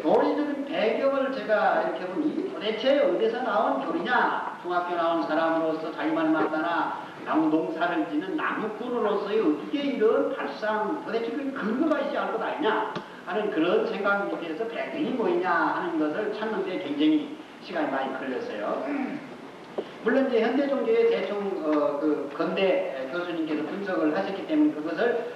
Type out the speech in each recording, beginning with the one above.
교리적인 배경을 제가 이렇게 보면 이게 도대체 어디서 나온 교리냐? 중학교 나온 사람으로서 자기만 만나나 농사를 짓는 나무꾼으로서의 어떻게 이런 발상 도대체 그 근거가 있지 않을 것 아니냐 하는 그런 생각 밑에서 배경이 뭐냐 하는 것을 찾는 데 굉장히 시간이 많이 걸렸어요. 물론 이제 현대 종교의 대충 그 건대 교수님께서 분석을 하셨기 때문에 그것을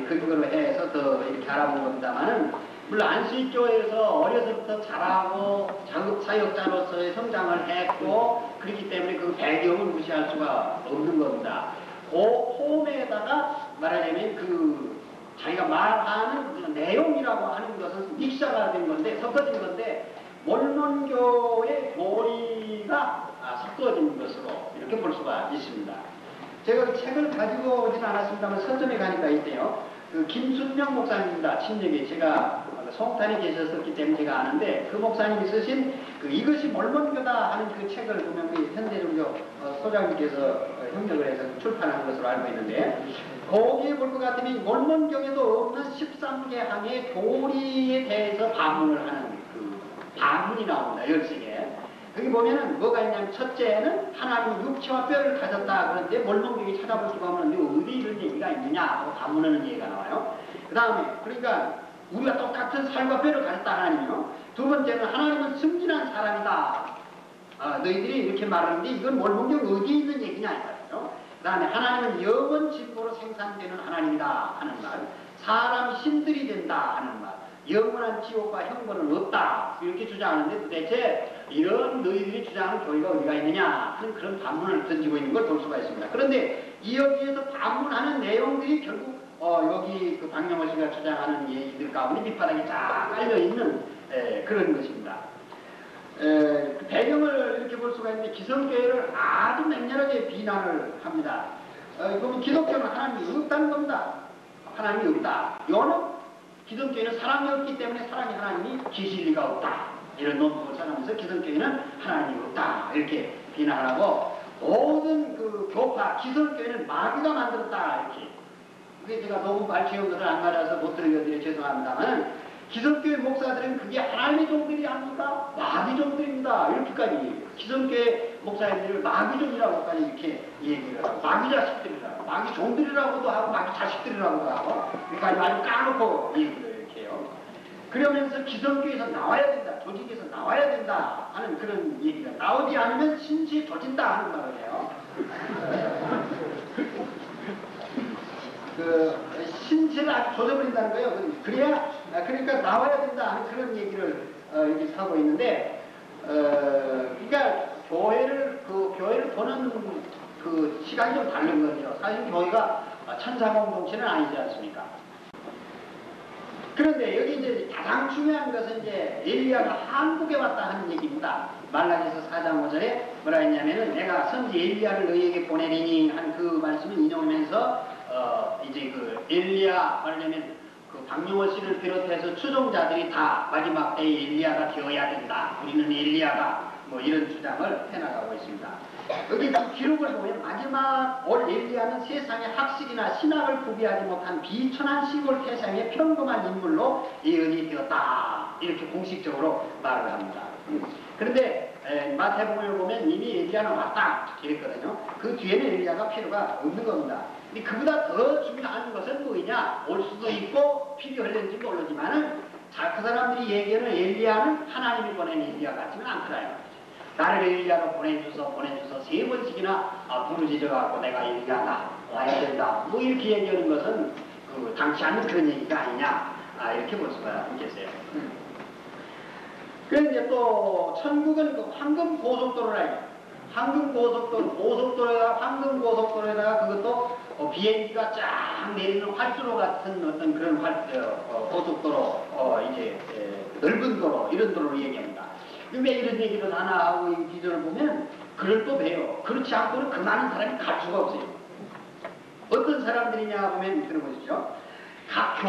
근거로 해서 더 이렇게 알아본 겁니다만은 물론 안수익교회에서 어려서부터 자라고 자급사역자로서의 성장을 했고 그렇기 때문에 그 배경을 무시할 수가 없는 겁니다. 그 홈에다가 말하자면 그 자기가 말하는 내용이라고 하는 것은 믹사가 된 건데 섞어진 건데 몰몬교의 교리가 섞어진 것으로 이렇게 볼 수가 있습니다. 제가 그 책을 가지고 오지는 않았습니다만 서점에 가니까 있대요. 그 김순명 목사님입니다. 친척이 제가 송탄에 계셨었기 때문에 제가 아는데 그 목사님이 쓰신 그 이것이 몰몬교다 하는 그 책을 보면 그 현대종교 소장님께서 협력을 해서 출판한 것으로 알고 있는데 거기에 볼 것 같으면 몰몬교에도 없는 13개 항의 교리에 대해서 반문을 하는 그 반문이 나옵니다. 13개. 거기 보면은 뭐가 있냐면 첫째는 하나님은 육체와 뼈를 가졌다 그런데 몰몬교에 찾아볼 수가 없는데 어디 이런 얘기가 있느냐 하고 반문하는 얘기가 나와요. 그 다음에 그러니까 우리가 똑같은 살과 뼈를 가졌다 하나님이요. 두 번째는 하나님은 승진한 사람이다. 너희들이 이렇게 말하는데 이건 몰몬교 어디에 있는 얘기냐 이거예요. 그 다음에 하나님은 영원 진보로 생산되는 하나님이다 하는 말. 사람이 신들이 된다 하는 말. 영원한 지옥과 형벌은 없다 이렇게 주장하는데 도대체 이런 너희들이 주장하는 교리가 어디가 있느냐 하는 그런 반문을 던지고 있는 걸 볼 수가 있습니다. 그런데 이 여기에서 반문하는 내용들이 결국 여기 그 박명호 씨가 주장하는 얘기들 가운데 밑바닥에 쫙 깔려있는 그런 것입니다. 그 배경을 이렇게 볼 수가 있는데 기성교회를 아주 맹렬하게 비난을 합니다. 그러면 기독교는 하나님이 없다는 겁니다. 하나님이 없다. 요는 기독교회는 사랑이 없기 때문에 사랑이 하나님이 계실 리가 없다. 이런 논법을 전하면서 기독교회는 하나님이 없다. 이렇게 비난하고 모든 그 교파, 기성교회는 마귀가 만들었다. 이렇게. 그게 제가 녹음 발췌한 것을 안 맞아서 못 들려드려 죄송합니다만 기성교회 목사들은 그게 하나님의 종들이 아닙니까? 마귀 종들입니다. 이렇게까지 기성교회 목사님들을 마귀종이라고까지 이렇게 얘기를 하고 마귀 자식들이라고 마귀 종들이라고도 하고 마귀 자식들이라고도 하고 그러니까 아주 까놓고 얘기를 이렇게 해요. 그러면서 기성교회에서 나와야 된다. 조직에서 나와야 된다 하는 그런 얘기가 나오지 않으면 신시에 조진다 하는 말을 해요. 그 신체를 아주 조져버린다는 거예요. 그래야 그러니까 나와야 된다 하는 그런 얘기를 여기 하고 있는데 그러니까 교회를 보는 그 시각이 좀 다른 거죠. 사실 교회가 천사공동체는 아니지 않습니까? 그런데 여기 이제 가장 중요한 것은 이제 엘리야가 한국에 왔다 하는 얘기입니다. 말라기서 4장 5절에 뭐라 했냐면은 내가 선지 엘리야를 너희에게 보내리니 하는 그 말씀을 인용하면서 이제 그 엘리야 말하자면 그 박명호 씨를 비롯해서 추종자들이 다 마지막 때에 엘리야가 되어야 된다. 우리는 엘리야가 뭐 이런 주장을 해나가고 있습니다. 여기 그 기록을 보면 마지막 올 엘리야는 세상의 학식이나 신학을 구비하지 못한 비천한 시골 태생의 평범한 인물로 예언이 되었다. 이렇게 공식적으로 말을 합니다. 그런데 마태복음을 보면 이미 엘리야는 왔다 이랬거든요. 그 뒤에는 엘리야가 필요가 없는 겁니다. 근데 그보다 더 중요한 것은 뭐냐? 올 수도 있고 필요할는지 모르지만은 그 사람들이 얘기하는 엘리야는 하나님이 보낸 엘리야 같지는 않더라요. 나를 엘리야로 보내주서 3번씩이나 부르짖어갖고 내가 엘리야다 와야 된다 뭐 이렇게 얘기하는 것은 그 당치 않는 그런 얘기가 아니냐 이렇게 볼 수가 있겠어요. 그런데 또 천국은 그 황금 고속도로라 황금 고속도로에다가 황금 고속도로에다가 그것도 비행기가 쫙 내리는 활주로 같은 어떤 그런 고속도로 이제 넓은 도로 이런 도로를 얘기합니다. 왜 이런 얘기를 하나 하고 이 비전을 보면 그걸 또 배워. 그렇지 않고는 그 많은 사람이 갈 수가 없어요. 어떤 사람들이냐 보면 그런 것이죠. 각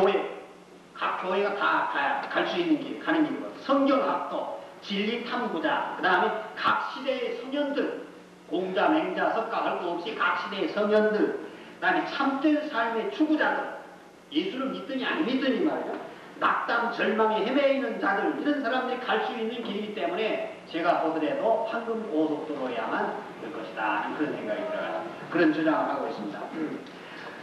교회가 다 갈 수 있는 길, 가는 길이고 성경학도, 진리 탐구자, 그 다음에 각 시대의 성현들, 공자, 맹자, 석가 할 것 없이 각 시대의 성현들, 그 다음에 참된 삶의 추구자들, 예수를 믿더니 안 믿더니 말이죠. 그 낙담, 절망에 헤매 있는 자들, 이런 사람들이 갈 수 있는 길이기 때문에 제가 보더라도 황금 고속도로야만 될 것이다 하는 그런 생각이 들어요. 그런 주장을 하고 있습니다.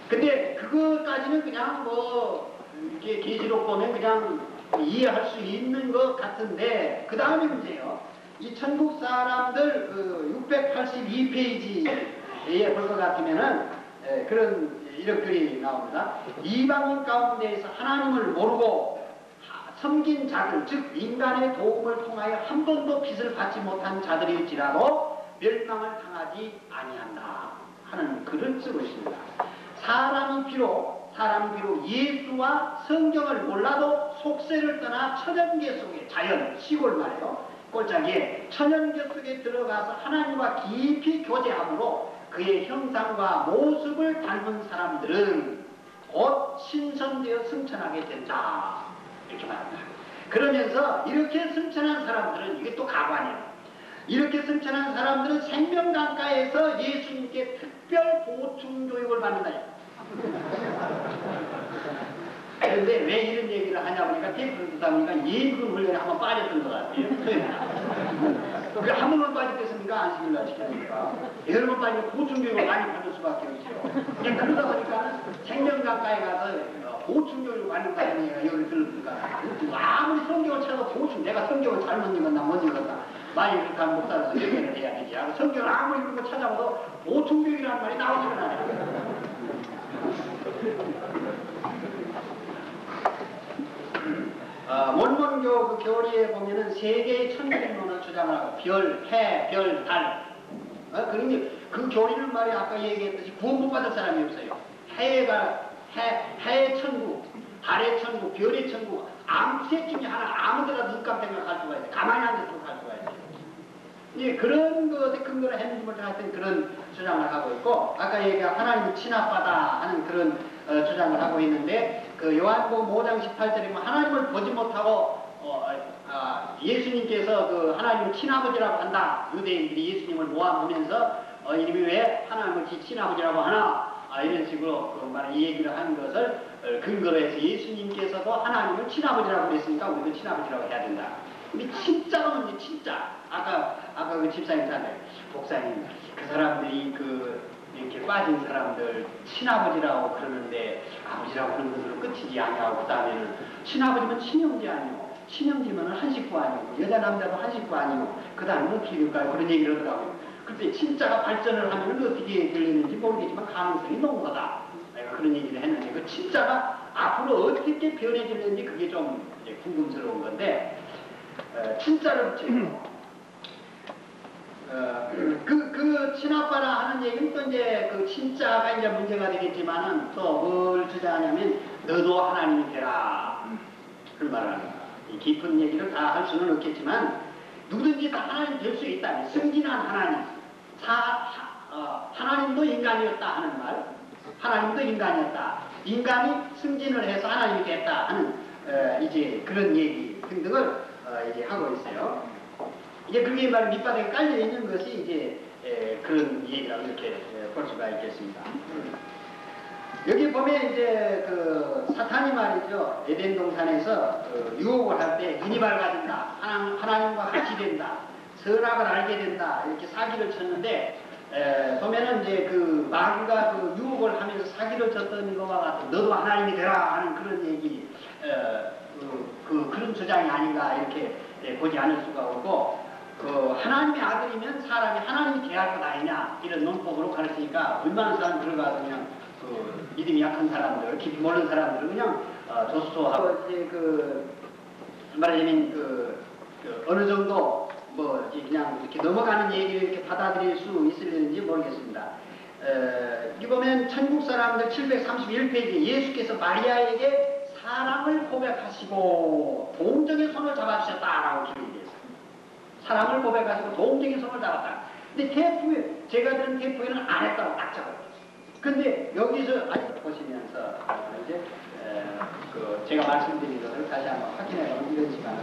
근데 그것까지는 그냥 뭐 이렇게 계시록 보면 그냥 이해할 수 있는 것 같은데, 그 다음에 문제요. 이 천국 사람들 그 682페이지에 볼 것 같으면은 그런 이런 글이 나옵니다. 이방인 가운데에서 하나님을 모르고 섬긴 자들, 즉 인간의 도움을 통하여 한 번도 빚을 받지 못한 자들일지라도 멸망을 당하지 아니한다 하는 글을 쓰고 있습니다. 사람이 비록 예수와 성경을 몰라도 속세를 떠나 천연계 속에, 자연, 시골 말이에요, 꼴짝이에 천연계 속에 들어가서 하나님과 깊이 교제함으로 그의 형상과 모습을 닮은 사람들은 곧 신선되어 승천하게 된다, 이렇게 말합니다. 그러면서 이렇게 승천한 사람들은, 이게 또 가관이에요. 이렇게 승천한 사람들은 생명강가에서 예수님께 특별 보충 교육을 받는다. 그런데 왜 이런 얘기를 하냐 보니까 테이프를 듣다 보니까 예비군 훈련에 한번 빠졌던 것 같아요. 그 한 번만 빠졌겠습니까? 안식일날 시켰습니까? 여러 번 빠지면 보충교육을 많이 받을 수밖에 없죠. 그러다 보니까 생명가까이 가서 보충교육을 받는다는 얘기가 여기 들으니까 아무리 성경을 찾아도 내가 성경을 잘못 읽었나 못 읽었나 많이 그렇게 하면 못 살아서 얘기를 해야 되지. 성경을 아무리 읽고 찾아봐도 보충교육이라는 말이 나오지가 않아요. 원문교 그 교리에 보면은 세 개의 천일론을 주장을 하고, 별, 해, 별, 달. 그러니 그 교리는 말이 아까 얘기했듯이 구원 못 받을 사람이 없어요. 해의 천국, 달의 천국, 별의 천국, 아무 셋 중에 하나, 아무 데나 눈 깜짝이면 갈 수가 있어요. 가만히 앉아서 갈 수가 있어요. 이제 그런 것에 근거를 했는지 모르겠 하여튼 그런 주장을 하고 있고, 아까 얘기한 하나님을 친합하다 하는 그런 주장을 하고 있는데, 그 요한복음 5장 18절에 보면 하나님을 보지 못하고 예수님께서 그 하나님을 친아버지라고 한다. 유대인들이 예수님을 모함하면서 이름이 왜 하나님을 친아버지라고 하나, 이런 식으로 이 얘기를 하는 것을 근거로 해서 예수님께서도 하나님을 친아버지라고 그랬으니까 우리도 친아버지라고 해야 된다. 근데 진짜가 뭔지, 진짜 아까 그 집사님한테, 목사님, 그 사람들이 이렇게 빠진 사람들 친아버지라고 그러는데 아버지라고 하는 것으로 끝이지 아니하고, 그 다음에는 친아버지면 친형제 아니고, 친형제면 한 식구 아니고, 여자 남자도 한 식구 아니고, 그 다음에는 비교일까요? 그런 얘기를 하더라고요. 그때 진짜가 발전을 하면 어떻게 들리는지 모르겠지만 가능성이 농후하다, 내가 그런 얘기를 했는데, 그 진짜가 앞으로 어떻게 변해질는지 그게 좀 궁금스러운 건데, 진짜를 붙여요. 그 친아빠라 하는 얘기는 또 이제 그 친자가 이제 문제가 되겠지만은 또 뭘 주장하냐면 너도 하나님이 되라, 그런 말을 하는 거야. 이 깊은 얘기를 다 할 수는 없겠지만 누구든지 다 하나님 될 수 있다. 승진한 하나님, 하나님도 인간이었다 하는 말, 하나님도 인간이었다, 인간이 승진을 해서 하나님이 됐다 하는 이제 그런 얘기 등등을 이제 하고 있어요. 이제 그게 말 밑바닥에 깔려 있는 것이 이제 그런 얘기라고 이렇게 볼 수가 있겠습니다. 여기 보면 이제 그 사탄이 말이죠, 에덴 동산에서 유혹을 할 때 눈이 밝아진다, 하나님과 같이 된다, 선악을 알게 된다, 이렇게 사기를 쳤는데, 보면은 이제 그 마귀가 그 유혹을 하면서 사기를 쳤던 것과 같은 너도 하나님이 되라 하는 그런 얘기, 그런 주장이 아닌가 이렇게 보지 않을 수가 없고, 그 하나님의 아들이면 사람이 하나님이 돼야 할 것 아니냐 이런 논법으로 가르치니까 얼마나 사람 들어가서 그냥 그 믿음이 약한 사람들, 깊이 모르는 사람들은 그냥 조소하고 이제 말하자면 어느 정도 뭐 그냥 이렇게 넘어가는 얘기를 이렇게 받아들일 수 있을는지 모르겠습니다. 여기 보면 천국 사람들 731페이지 예수께서 마리아에게 사랑을 고백하시고 동정의 손을 잡아주셨다라고 기록되어 있어요. 사랑을 고백하시고 동정의 손을 잡았다. 근데 테이프에, 제가 들은 테이프에는 안 했다고 딱 적어요. 근데 여기서 보시면서 이제 제가 말씀드린 것을 다시 한번 확인해 보면 이런 시간을